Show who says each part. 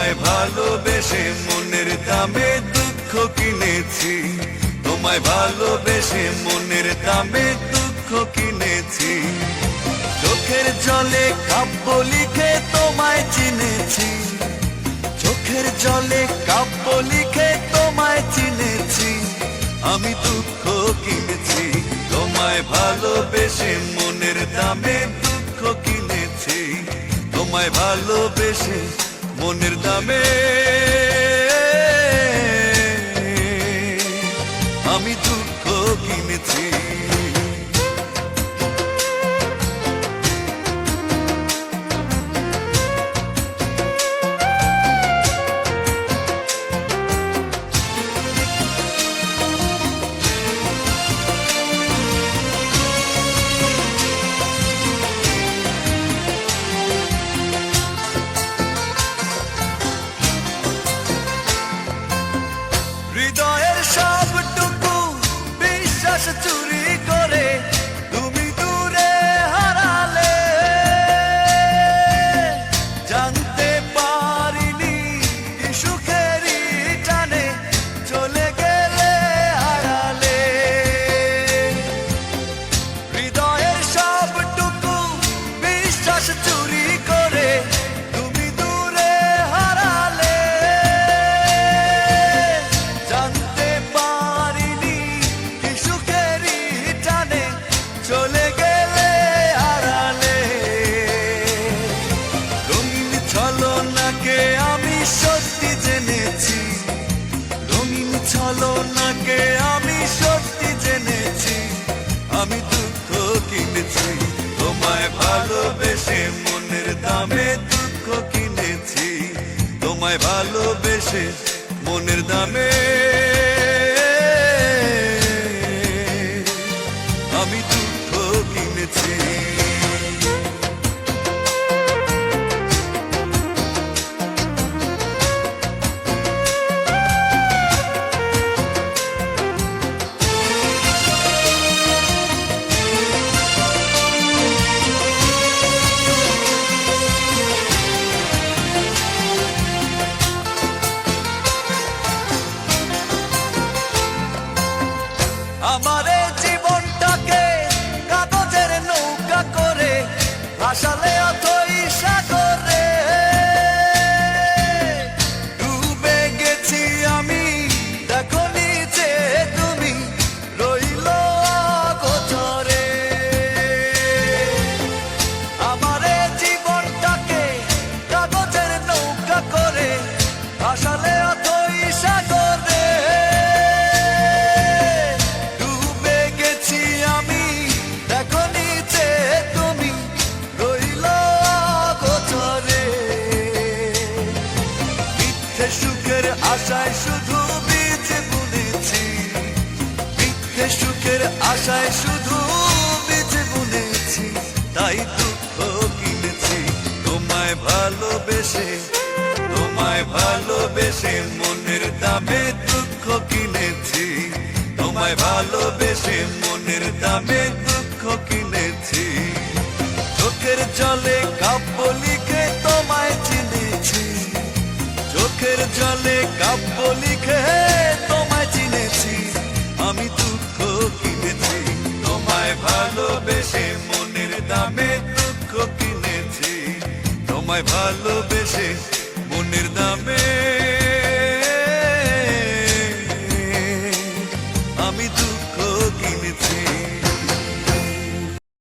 Speaker 1: তোমায় ভালোবেসে মনের দামে দুঃখ কিনেছি, তোমায় ভালোবেসে মনের দামে দুঃখ কিনেছি। চোখের জলে কাব্য লিখে তোমায় চিনেছি, চোখের জলে কাব্য লিখে তোমায় চিনেছি। আমি দুঃখ কিনেছি, তোমায় ভালোবেসে মনের দামে দুঃখ কিনেছি, তোমায় ভালোবেসে মনের দামে আমি দুঃখ কিনেছি। হৃদয়ের সবটুকু বিশ্বাস চুরি করে তুমি দূরে হারালে, জানতে পারিনি কি সুখেরই টানে চলে গেলে হারালে। হৃদয়ের সবটুকু বিশ্বাস চুরি করে তুমি দূরে হারালে, জানতে পারিনি কি সুখেরই টানে চলে গেলে হারালে। রঙিন ছলনাকে আমি সত্যি জেনেছি, রঙিন ছলনাকে আমি সত্যি জেনেছি। আমি দুঃখ কিনেছি, তোমায় ভালোবেসে মনের দামে দুঃখ কিনেছি, তোমায় ভালোবেসে মনের দামে আমি দুঃখ কিনেছি। আমার জীবনটাকে কাগজের নৌকা করে ভাসালে অথই সাগরে, ডুবে গেছি আমি দেখো নিচে তুমি রইল অগোচরে। আমার জীবনটাকে কাগজের নৌকা করে ভাসালে অথই সাগরে, দেখো নিচে তুমি রইল অগোচরে। মিথ্যে সুখের আশায় শুধু বীজ বুনেছি, মিথ্যে সুখের আশায় শুধু বীজ বুনেছি, তাই দুঃখ কিনেছি। তোমায় ভালোবেসে, তোমায় ভালোবেসে মনের দামে দুঃখ কিনেছি, তোমায় ভালোবেসে মনের দামে দুঃখ কিনেছি। চোখের জলে কাব্য লিখে তোমায় চিনেছি, চোখের জলে কাব্য লিখে তোমায় চিনেছি। আমি দুঃখ কিনেছি, তোমায় ভালোবেসে মনের দামে দুঃখ কিনেছি, তোমায় ভালোবেসে মনের দামে আমি দুঃখ কিনেছি।